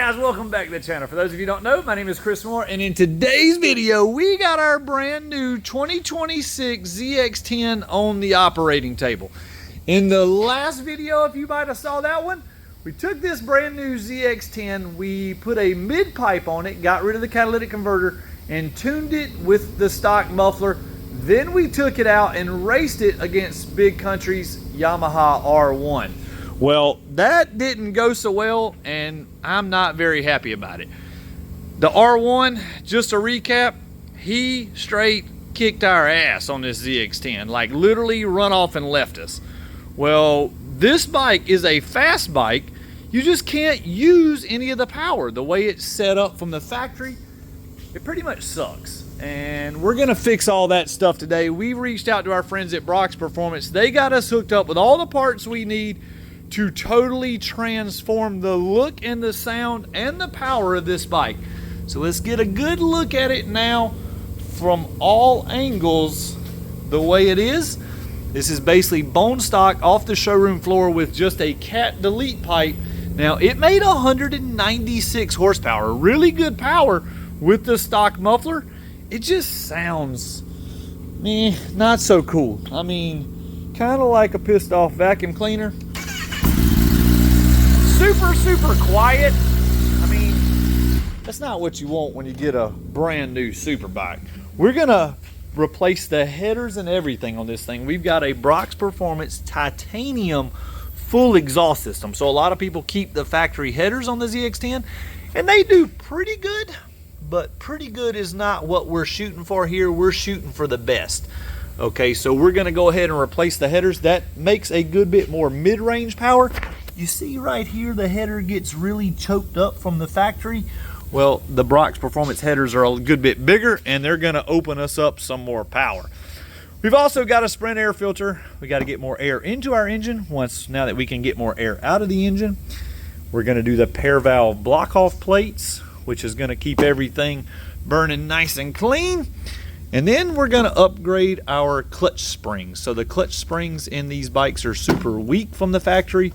guys, welcome back to the channel. For those of you who don't know, my name is Chris Moore, and in today's video, we got our brand new 2026 ZX-10 on the operating table. In the last video, if you might have saw that one, we took this brand new ZX-10, we put a mid pipe on it, got rid of the catalytic converter, and tuned it with the stock muffler. Then we took it out and raced it against Big Country's Yamaha R1. Well, that didn't go so well, and I'm not very happy about it. The R1, just a recap, he straight kicked our ass on this ZX-10, like literally run off and left us. Well, this bike is a fast bike. You just can't use any of the power. The way it's set up from the factory, it pretty much sucks. And we're gonna fix all that stuff today. We reached out to our friends at Brock's Performance. They got us hooked up with all the parts we need to totally transform the look and the sound and the power of this bike. So let's get a good look at it now from all angles the way it is. This is basically bone stock off the showroom floor with just a cat delete pipe. Now it made 196 horsepower, really good power with the stock muffler. It just sounds, not so cool. I mean, kind of like a pissed off vacuum cleaner. Super quiet. I mean, that's not what you want when you get a brand new super bike. We're gonna replace the headers and everything on this thing. We've got a Brock's Performance titanium full exhaust system. So a lot of people keep the factory headers on the ZX-10 and they do pretty good, but pretty good is not what we're shooting for here. We're shooting for the best. Okay, so we're gonna go ahead and replace the headers. That makes a good bit more mid-range power. You see right here, the header gets really choked up from the factory. Well, the Brock's Performance headers are a good bit bigger and they're gonna open us up some more power. We've also got a Sprint air filter. We gotta get more air into our engine. Now that we can get more air out of the engine, we're gonna do the pair valve block off plates, which is gonna keep everything burning nice and clean. And then we're gonna upgrade our clutch springs. So the clutch springs in these bikes are super weak from the factory.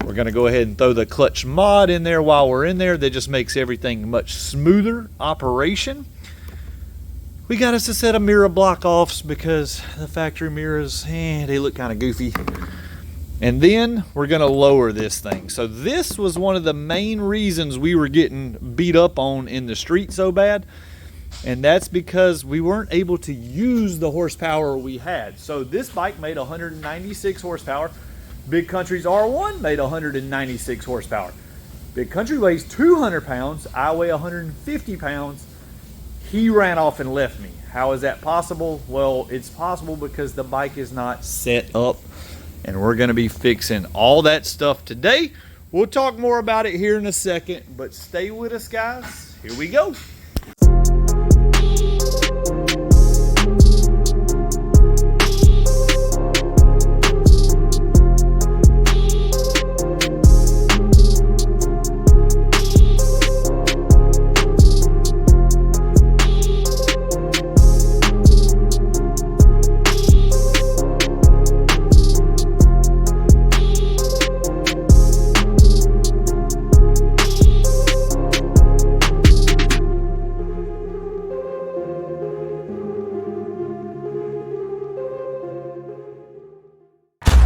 We're gonna go ahead and throw the clutch mod in there while we're in there. That just makes everything much smoother operation. We got us a set of mirror block offs because the factory mirrors, they look kind of goofy. And then we're gonna lower this thing. So this was one of the main reasons we were getting beat up on in the street so bad. And that's because we weren't able to use the horsepower we had. So this bike made 196 horsepower. Big Country's R1 made 196 horsepower. Big Country weighs 200 pounds. I weigh 150 pounds. He ran off and left me. How is that possible? Well, it's possible because the bike is not set up, and we're gonna be fixing all that stuff today. We'll talk more about it here in a second, but stay with us, guys. Here we go.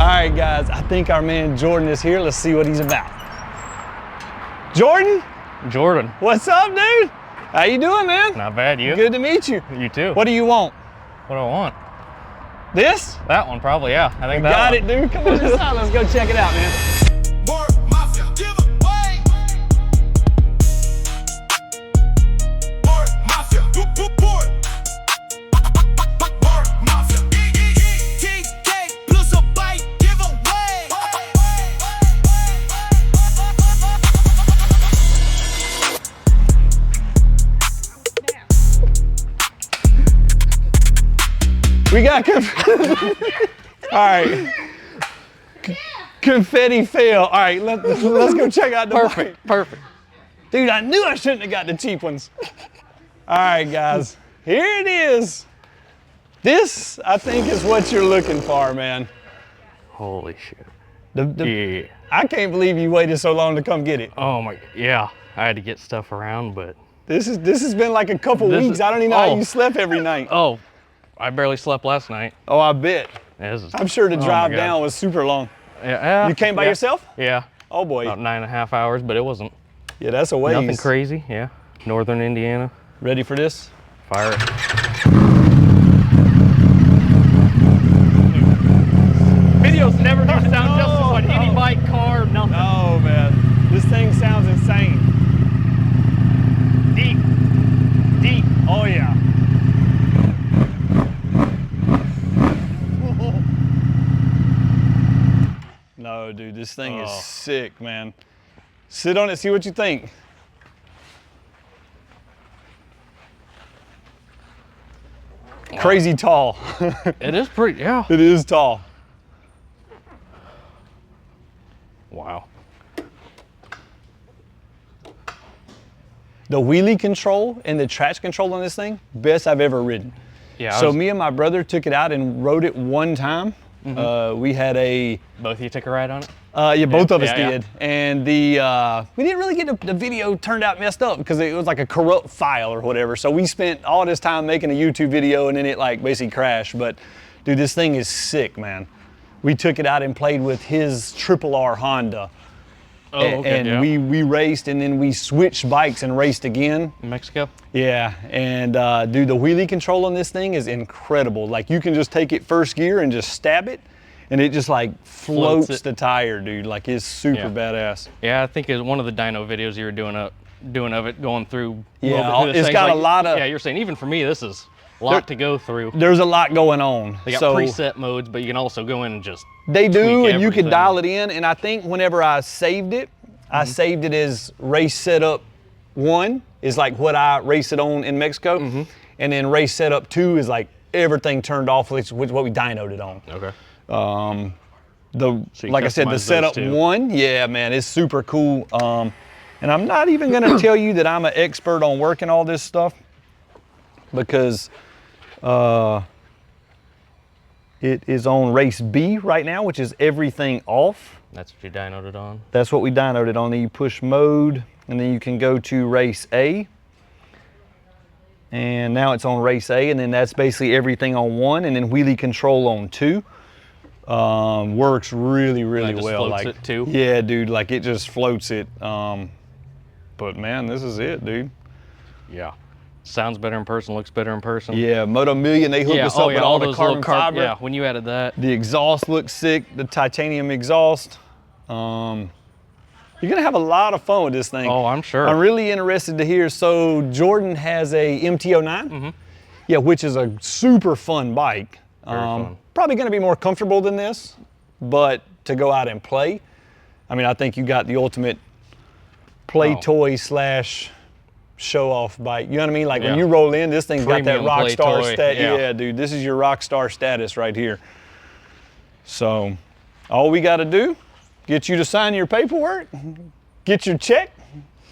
All right, guys, I think our man Jordan is here. Let's see what he's about. Jordan? Jordan. What's up, dude? How you doing, man? Not bad, you? Good to meet you. You too. What do you want? What do I want? This? That one, probably, yeah. I think that got one. it, dude. Come on inside. Let's go check it out, man. Moore Mafia, give away. Moore Mafia, Moore Mafia. TK plus a bike, give away. We got all right. Confetti fail. All right, let's go check out the bike. Perfect. Dude, I knew I shouldn't have got the cheap ones. All right, guys, here it is. This, I think, is what you're looking for, man. Holy shit. The I can't believe you waited so long to come get it. Oh my, yeah. I had to get stuff around, but. This has been like a couple weeks. I don't even know how you slept every night. Oh, I barely slept last night. Oh, I bet. Yeah, this is, I'm sure the oh my drive God. down was super long. Yeah, You came by yourself? Yeah. Oh boy. About 9.5 hours, but it wasn't Yeah, that's a ways. nothing crazy. Yeah. Northern Indiana. Ready for this? Fire it. Videos never do sound justice on any bike, car, nothing. Oh man, this thing sounds insane. Deep. Deep. Oh yeah. No, dude, this thing is sick, man. Sit on it, see what you think. Crazy tall. It is pretty, yeah. It is tall. Wow. The wheelie control and the traction control on this thing, best I've ever ridden. Yeah. So me and my brother took it out and rode it one time. We had a Both of you took a ride on it? yeah, both of us yeah. did, and we didn't really get the video turned out messed up because it was like a corrupt file or whatever. So we spent all this time making a YouTube video, and then it like basically crashed. But dude, this thing is sick, man. We took it out and played with his R Honda. Oh, okay, And yeah. we raced, and then we switched bikes and raced again. In Mexico? Yeah, and dude, the wheelie control on this thing is incredible. Like you can just take it first gear and just stab it, and it just like floats it. the tire, dude. Like it's super badass. Yeah, I think it's one of the dyno videos you were doing of it, going through. Yeah, little bit through the it's things, got a like, lot of- Yeah, you're saying even for me, this is a lot to go through. There's a lot going on. They got so preset modes, but you can also go in and just. they do, tweak and you can everything. dial it in. And I think whenever I saved it, I saved it as race setup 1 is like what I race it on in Mexico, and then race setup 2 is like everything turned off, which what we dynoed it on. Okay. So you Like I said, the customize those setup too. 1, yeah, man, it's super cool. And I'm not even gonna tell you that I'm an expert on working all this stuff because it is on race B right now, which is everything off. That's what you dynoed it on. That's what we dynoed it on. Then you push mode, and then you can go to race A. And now it's on race A, and then that's basically everything on 1, and then wheelie control on 2. Works really, really just well. floats Like it too? Yeah, dude. Like it just floats it. But man, this is it, dude. Yeah. Sounds better in person, looks better in person. Yeah, Moto Million, they hooked us up with all the those carbon little fiber. Yeah, when you added that. The exhaust looks sick, the titanium exhaust. You're gonna have a lot of fun with this thing. Oh, I'm sure. I'm really interested to hear. So Jordan has a MT-09, yeah, which is a super fun bike. fun. Probably gonna be more comfortable than this, but to go out and play, I mean, I think you got the ultimate play Oh. toy slash show off bike. You know what I mean? Like when Yeah. you roll in, this thing's got that Premium rock play star toy, stat. yeah. Yeah, dude, this is your rock star status right here. So all we got to do, get you to sign your paperwork, get your check,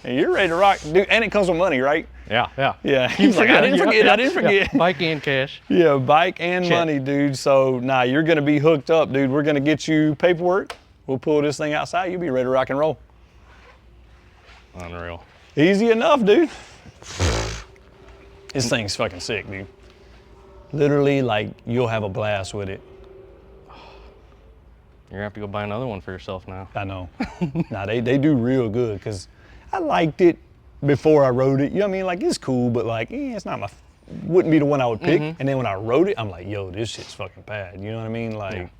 and you're ready to rock. Dude, and it comes with money, right? Yeah, yeah. Yeah. He's like, I didn't forget, I didn't forget. Yeah. Bike and cash. Yeah, bike and Check. money, dude. So nah, you're gonna be hooked up, dude. We're gonna get you paperwork. We'll pull this thing outside. You'll be ready to rock and roll. Unreal. Easy enough, dude. This thing's fucking sick, dude. Literally, like, you'll have a blast with it. You're gonna have to go buy another one for yourself now. I know. Nah, they do real good, because I liked it before I rode it. You know what I mean? Like, it's cool, but like, it's not wouldn't be the one I would pick. And then when I rode it, I'm like, yo, this shit's fucking bad. You know what I mean? Like,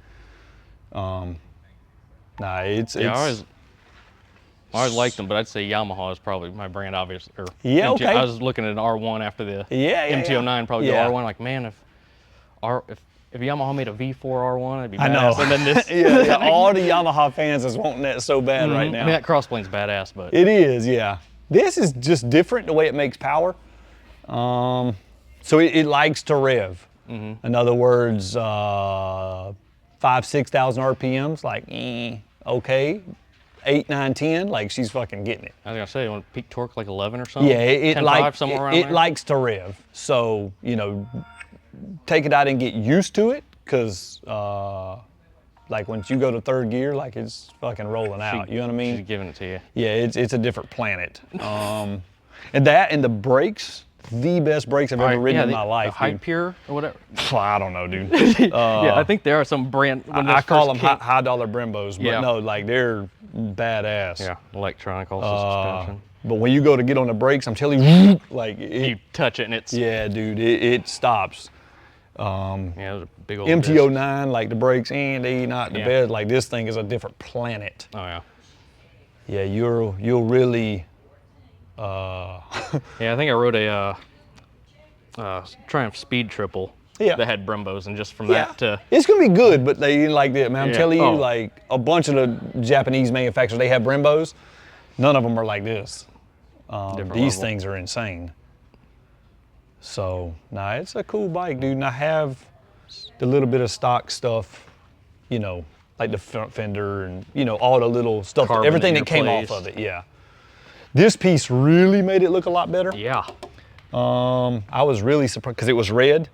nah, it's, Yeah, I always liked them, but I'd say Yamaha is probably my brand, obviously. Or Yeah, okay. I was looking at an R1 after the Yeah, MT-09, probably yeah. the R1. Like, man, if Yamaha made a V4 R1, it'd be badass. I know. And then this, yeah, all the Yamaha fans is wanting that so bad right now. I mean, that crossplane's badass, but It is, yeah. This is just different the way it makes power. So it likes to rev. In other words, 5,000, 6,000 RPMs, like, okay. 8, 9, 10, like she's fucking getting it. I was gonna say, you want peak torque like 11 or something? Yeah, it 10.5, somewhere around it there? likes to rev. So, you know, take it out and get used to it, because like once you go to third gear, like it's fucking rolling out. You know what I mean? She's giving it to you. Yeah, it's a different planet. And that and the brakes, the best brakes I've ever ridden in my life. High Pure or whatever. I don't know, dude. Yeah, I think there are some brand. I call them high dollar Brembos, but Yeah. no, like they're badass. Yeah, electronic also suspension. But when you go to get on the brakes, I'm telling you, like You touch it and it's yeah, dude, it stops. yeah, those are big old MT-09, like the brakes, and they not the Yeah. best. Like this thing is a different planet. discs. Oh yeah. Yeah, you'll really. Yeah, I think I rode a Triumph Speed Triple. Yeah. That had Brembos, and just from Yeah, that to it's gonna be good, but they didn't like that, man. I'm Yeah. telling you, Oh. like a bunch of the Japanese manufacturers, they have Brembos. None of them are like this. Different These level. things are insane. So, nah, it's a cool bike, dude. And I have the little bit of stock stuff, you know, like the front fender and, you know, all the little stuff, Carbon everything in that came your off place. of it, yeah. This piece really made it look a lot better. yeah, I was really surprised because it was red.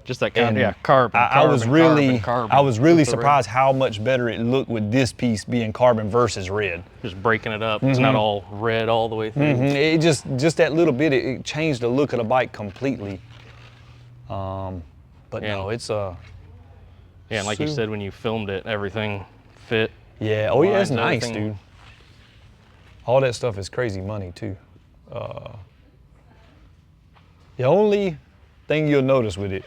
just that kind And of carbon. I was really carbon really with the red. surprised how much better it looked with this piece being carbon versus red. Just breaking it up. It's not all red all the way through. It just that little bit, it changed the look of the bike completely. But Yeah. no, it's Yeah, and like you said, when you filmed it, everything fit. yeah, oh yeah, it's lines, nice, everything. dude. All that stuff is crazy money too. The only thing you'll notice with it,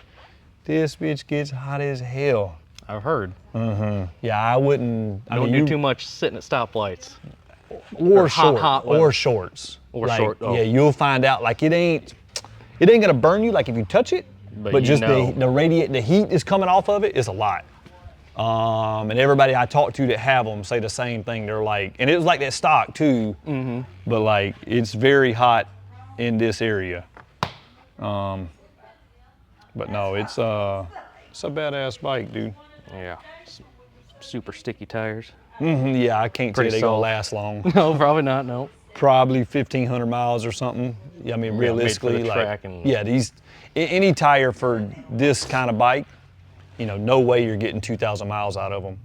this bitch gets hot as hell. I've heard. Yeah, I wouldn't. I Don't mean, do too much sitting at stoplights. or hot, hot weather. or shorts. Or Like, short, oh. Yeah, you'll find out. Like it ain't gonna burn you like if you touch it, But but you just know. the heat is coming off of it is a lot. And everybody I talk to that have them say the same thing. They're like, and it was like that stock too, but like it's very hot in this area. But no, it's a badass bike, dude. Yeah. Super sticky tires. Yeah, I can't Pretty say they gonna solid. last long. No, probably not. No. Probably 1,500 miles or something. Yeah, I mean, made for the realistically, like, track and- yeah, any tire for this kind of bike, you know, no way you're getting 2,000 miles out of them.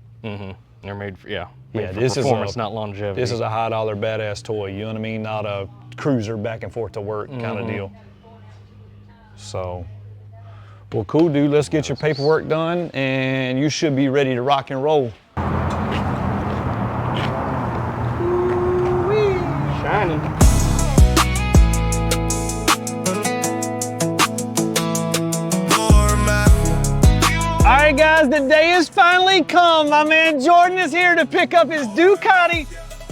They're made for made Yeah, for this is performance, not longevity. This is a high dollar badass toy. You know what I mean? Not a cruiser back and forth to work kind of deal. So, well, cool, dude. Let's get your paperwork done, and you should be ready to rock and roll. shining. Moore Mafia. All right, guys, the day has finally come. My man Jordan is here to pick up his Ducati.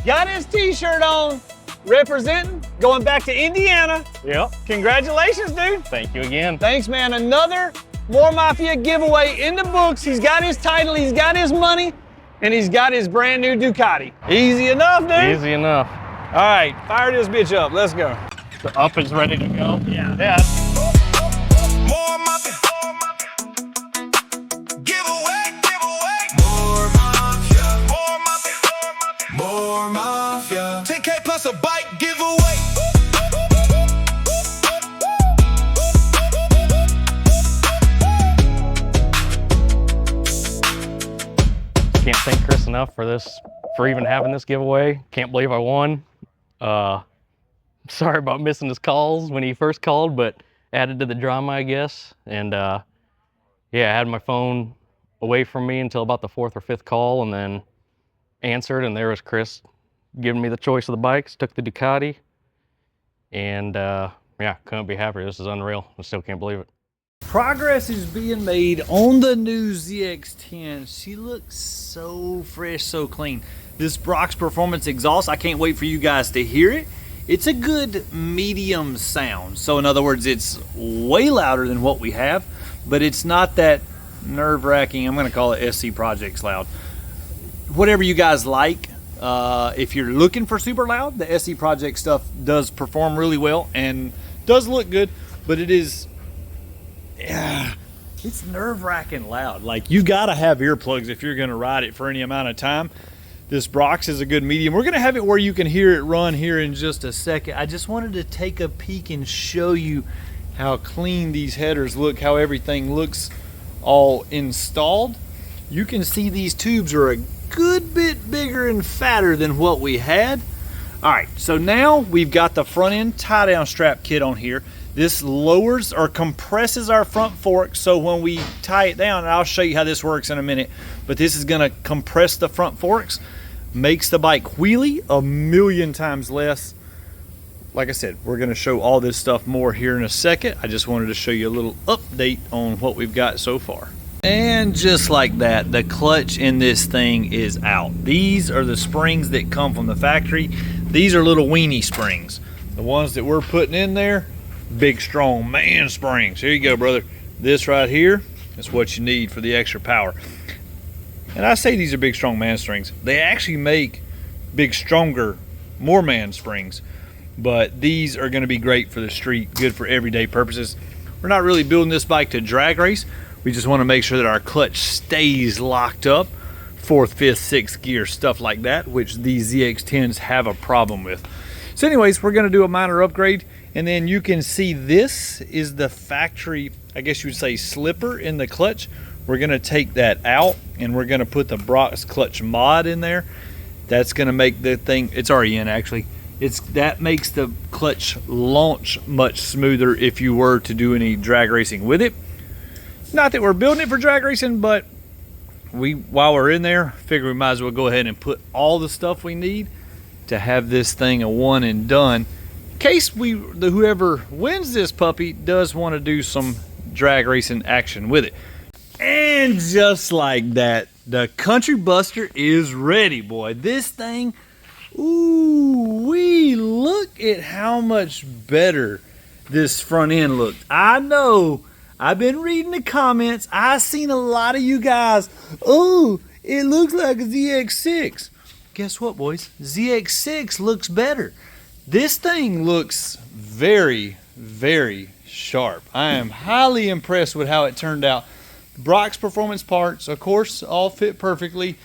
Got his t-shirt on, representing, going back to Indiana. Yep. Congratulations, dude. Thank you again. Thanks, man. Another Moore Mafia giveaway in the books. He's got his title, he's got his money, and he's got his brand new Ducati. Easy enough, dude. Easy enough. All right, fire this bitch up. Let's go. The up is ready to go. Yeah. Yeah. Moore Mafia. Giveaway, giveaway. Moore Mafia. Moore Mafia. Moore Mafia. 10K plus a bike giveaway. Can't thank Chris enough for this, for even having this giveaway. Can't believe I won. Sorry about missing his calls when he first called, but added to the drama, I guess. And yeah, I had my phone away from me until about the 4th or 5th call, and then answered, and there was Chris giving me the choice of the bikes. Took the Ducati, and yeah, couldn't be happier. This is unreal. I still can't believe it. Progress is being made on the new ZX-10. She looks so fresh, so clean. This Brock's Performance exhaust, I can't wait for you guys to hear it. It's a good medium sound. So in other words, it's way louder than what we have, but it's not that nerve-wracking, I'm gonna call it SC Projects loud. Whatever you guys like. If you're looking for super loud, the SC Project stuff does perform really well and does look good, but it is, yeah, it's nerve-wracking loud. Like, you gotta have earplugs if you're gonna ride it for any amount of time. This Brock's is a good medium. We're gonna have it where you can hear it run here in just a second. I just wanted to take a peek and show you how clean these headers look, how everything looks all installed. you can see these tubes are a good bit bigger and fatter than what we had. All right, so now we've got the front end tie down strap kit on here. This lowers or compresses our front fork, so when we tie it down, and I'll show you how this works in a minute, but this is gonna compress the front forks, makes the bike wheelie a million times less. Like I said, we're gonna show all this stuff more here in a second. I just wanted to show you a little update on what we've got so far. And just like that, the clutch in this thing is out. These are the springs that come from the factory. These are little weenie springs. The ones that we're putting in there, big strong man springs. Here you go, brother. This right here is what you need for the extra power. And I say these are big strong man springs. They actually make big stronger Moore man springs, but these are going to be great for the street, good for everyday purposes. We're not really building this bike to drag race. We just want to make sure that our clutch stays locked up, 4th, 5th, 6th gear, stuff like that, which these ZX-10s have a problem with. So anyways, we're going to do a minor upgrade, and then you can see this is the factory, I guess you would say, slipper in the clutch. We're going to take that out, and we're going to put the Brock's clutch mod in there. That's going to make the thing, it's already in actually, that makes the clutch launch much smoother if you were to do any drag racing with it. Not that we're building it for drag racing, but while we're in there, figure we might as well go ahead and put all the stuff we need to have this thing a one and done, in case whoever wins this puppy does want to do some drag racing action with it. And just like that, the Country Buster is ready, boy. This thing, ooh-wee, look at how much better this front end looked. I know, I've been reading the comments. I've seen a lot of you guys, oh, it looks like a ZX6. Guess what, boys? ZX6 looks better. This thing looks very, very sharp. I am highly impressed with how it turned out. Brock's performance parts, of course, all fit perfectly.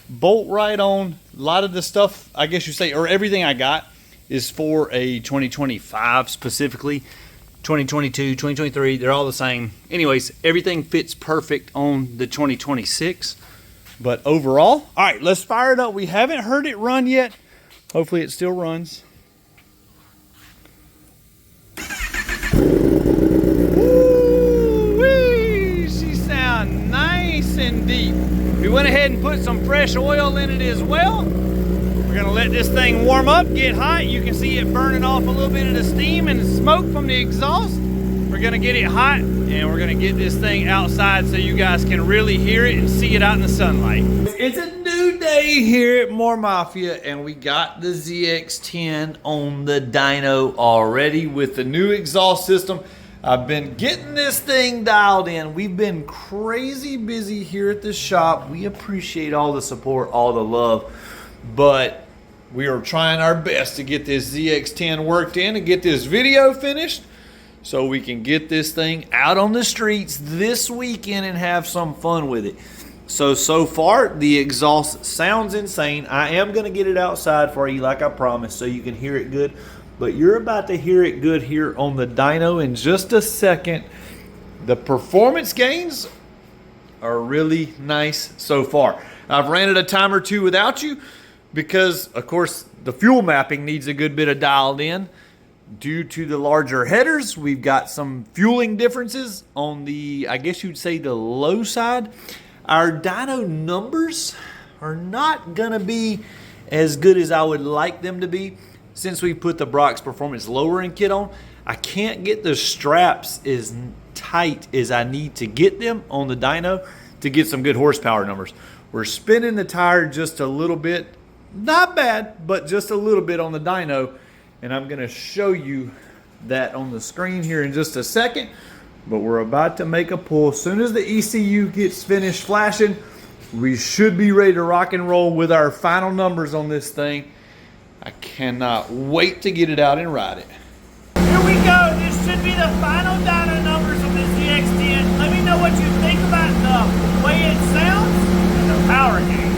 Bolt right on. A lot of the stuff, I guess you say, or everything I got is for a 2025 specifically. 2022, 2023, they're all the same. Anyways, everything fits perfect on the 2026. But overall, all right, let's fire it up. We haven't heard it run yet. Hopefully it still runs. Woo-wee! She sounds nice and deep. We went ahead and put some fresh oil in it as well. We're gonna let this thing warm up, get hot. You can see it burning off a little bit of the steam and the smoke from the exhaust. We're gonna get it hot, and we're gonna get this thing outside so you guys can really hear it and see it out in the sunlight. It's a new day here at Moore Mafia, and we got the ZX-10 on the dyno already with the new exhaust system. I've been getting this thing dialed in. We've been crazy busy here at the shop. We appreciate all the support, all the love, but we are trying our best to get this ZX-10 worked in and get this video finished so we can get this thing out on the streets this weekend and have some fun with it. So far, the exhaust sounds insane. I am going to get it outside for you like I promised so you can hear it good. But you're about to hear it good here on the dyno in just a second. The performance gains are really nice so far. I've ran it a time or two without you because, of course, the fuel mapping needs a good bit of dialed in. Due to the larger headers, we've got some fueling differences on the, I guess you'd say, the low side. Our dyno numbers are not going to be as good as I would like them to be. Since we put the Brock's Performance lowering kit on, I can't get the straps as tight as I need to get them on the dyno to get some good horsepower numbers. We're spinning the tire just a little bit, not bad, but just a little bit on the dyno, and I'm going to show you that on the screen here in just a second. But we're about to make a pull. As soon as the ECU gets finished flashing, we should be ready to rock and roll with our final numbers on this thing. I cannot wait to get it out and ride it. Here we go. This should be the final dyno numbers on this ZX-10. Let me know what you think about the way it sounds and the power gain.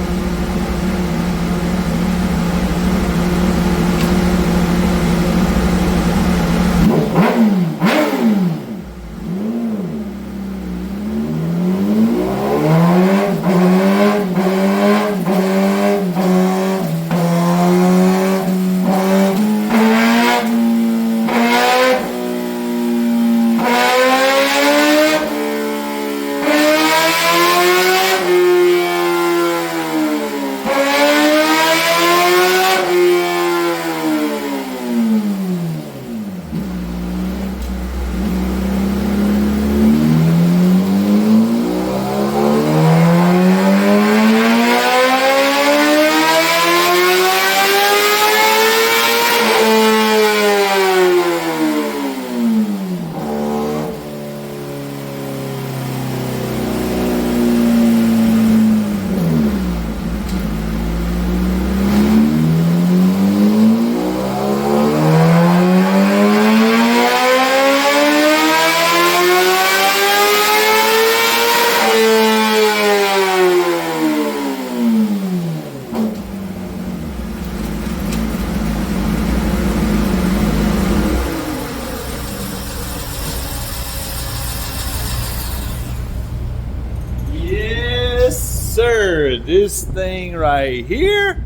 this thing right here.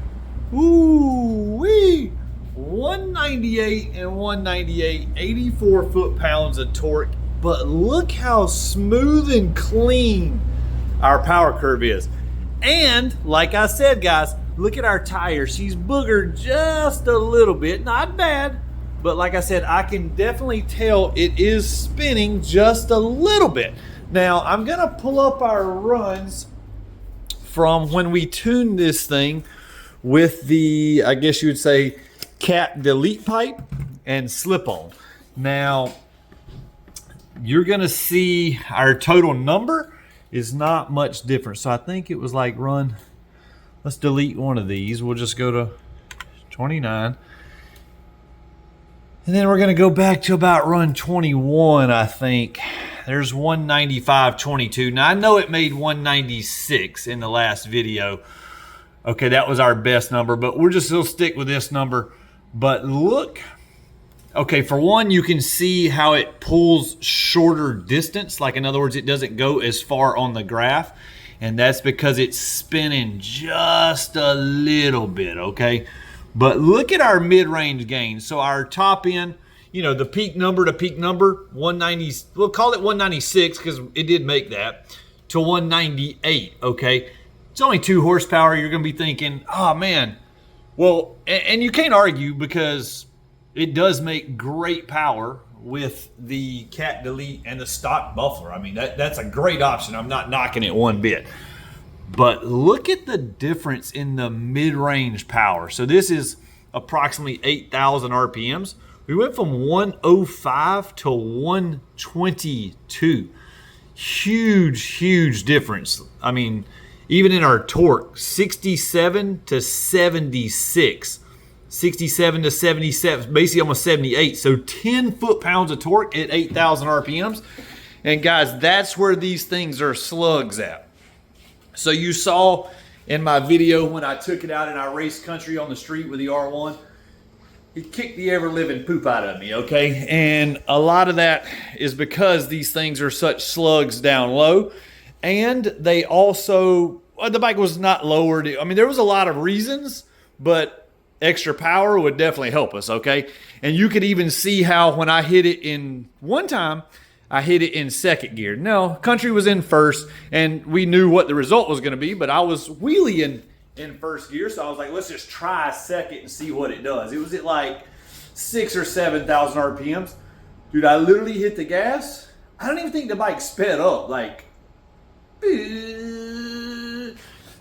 Ooh wee. 198 and 198, 84 foot-pounds of torque. But look how smooth and clean our power curve is. And like I said, guys, look at our tire. She's boogered just a little bit. Not bad, but like I said, I can definitely tell it is spinning just a little bit. Now, I'm gonna pull up our runs from when we tuned this thing with the, I guess you would say, cat delete pipe and slip-on. Now, you're gonna see our total number is not much different. So I think it was like run, let's delete one of these. We'll just go to 29. And then we're gonna go back to about run 21, I think. There's 195.22. Now I know it made 196 in the last video. Okay, that was our best number, but we're just still stick with this number. But look, okay, for one, you can see how it pulls shorter distance. Like, in other words, it doesn't go as far on the graph. And that's because it's spinning just a little bit, okay? But look at our mid-range gain. So our top end, you know, the peak number to peak number, 190, we'll call it 196 because it did make that, to 198, okay? It's only 2 horsepower. You're going to be thinking, oh, man. Well, and you can't argue because it does make great power with the cat delete and the stock muffler. I mean, that's a great option. I'm not knocking it one bit. But look at the difference in the mid-range power. So this is approximately 8,000 RPMs. We went from 105 to 122. Huge difference. I mean, even in our torque, 67 to 76. 67 to 77, basically almost 78. So 10 foot-pounds of torque at 8,000 RPMs. And guys, that's where these things are slugs at. So you saw in my video when I took it out in our race country on the street with the R1, it kicked the ever-living poop out of me, okay? And a lot of that is because these things are such slugs down low. And they also, the bike was not lowered. I mean, there was a lot of reasons, but extra power would definitely help us, okay? And you could even see how when I hit it in one time, I hit it in second gear. No, country was in first, and we knew what the result was going to be, but I was wheeling in first gear, so I was like, let's just try second and see what it does. It was at like 6,000 or 7,000 RPMs. Dude, I literally hit the gas. I don't even think the bike sped up, like,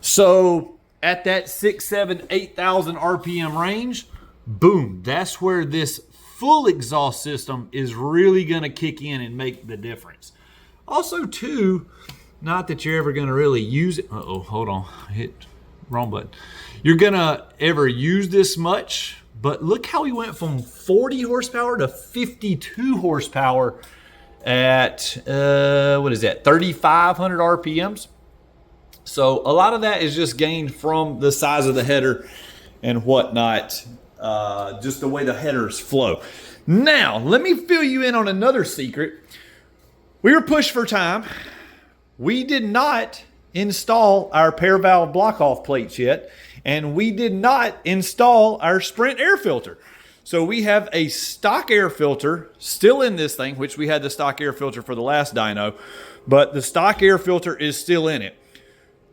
so at that 6,000, 7,000, 8,000 RPM range, boom, that's where this full exhaust system is really going to kick in and make the difference. Also, too, not that you're ever going to really use it. Uh-oh, hold on. I hit wrong button. You're going to ever use this much, but look how we went from 40 horsepower to 52 horsepower at, what is that, 3,500 RPMs. So a lot of that is just gained from the size of the header and whatnot, just the way the headers flow. Now, let me fill you in on another secret. We were pushed for time. We did not install our pair valve block off plates yet, and we did not install our Sprint air filter. So we have a stock air filter still in this thing, which we had the stock air filter for the last dyno, but the stock air filter is still in it.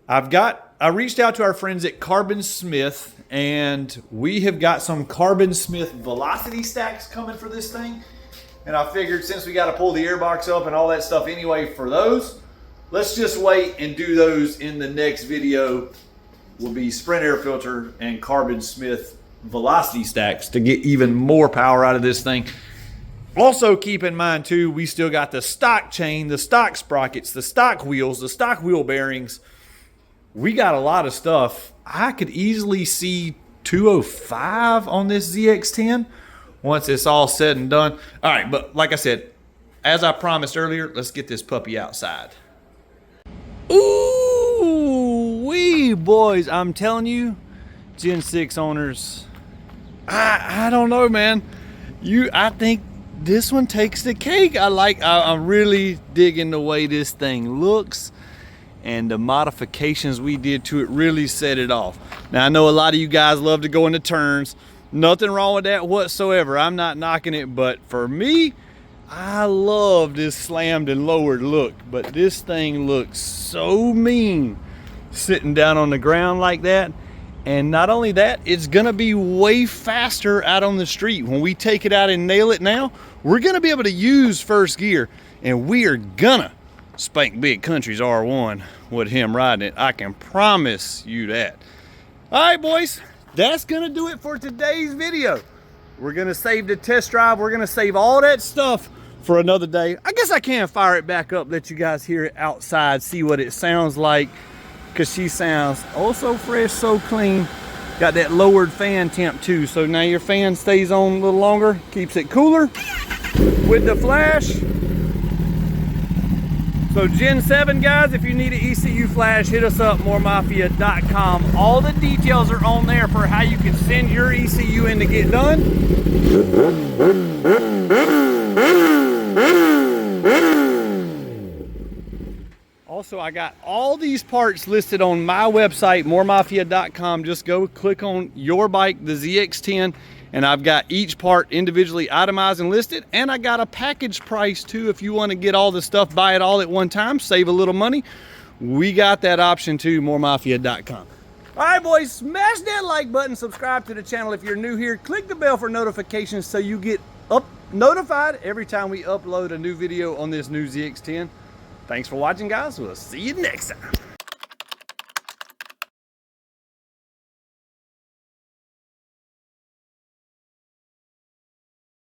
I reached out to our friends at Carbon Smith, and we have got some Carbon Smith velocity stacks coming for this thing. And I figured since we got to pull the airbox up and all that stuff anyway for those, let's just wait and do those in the next video. Will be Sprint air filter and Carbon Smith velocity stacks to get even more power out of this thing. Also keep in mind too, we still got the stock chain, the stock sprockets, the stock wheels, the stock wheel bearings. We got a lot of stuff. I could easily see 205 on this ZX-10 once it's all said and done. All right, but like I said, as I promised earlier, let's get this puppy outside. Ooh, wee I'm telling you, Gen 6 owners, I don't know, man. I think this one takes the cake. I'm really digging the way this thing looks. and the modifications we did to it really set it off. Now I know a lot of you guys love to go into turns. Nothing wrong with that whatsoever. I'm not knocking it, but for me, I love this slammed and lowered look. But this thing looks so mean sitting down on the ground like that. And not only that, it's gonna be way faster out on the street. When we take it out and nail it now, we're gonna be able to use first gear, and we are gonna spank Big Country's R1 with him riding it. I can promise you that. All right, boys, that's gonna do it for today's video. We're gonna save the test drive. We're gonna save all that stuff for another day. I guess I can fire it back up, let you guys hear it outside, see what it sounds like, because she sounds oh so fresh, so clean. Got that lowered fan temp too, so now your fan stays on a little longer, keeps it cooler with the Flash. So Gen 7 guys, if you need an ECU Flash, hit us up, mooremafia.com. All the details are on there for how you can send your ECU in to get done. Also, I got all these parts listed on my website, mooremafia.com. Just go click on your bike, the ZX-10, and I've got each part individually itemized and listed, and I got a package price too. If you want to get all the stuff, buy it all at one time, save a little money, we got that option too, mooremafia.com. All right, boys, smash that like button, subscribe to the channel if you're new here, click the bell for notifications so you get notified every time we upload a new video on this new ZX-10. Thanks for watching, guys. We'll see you next time.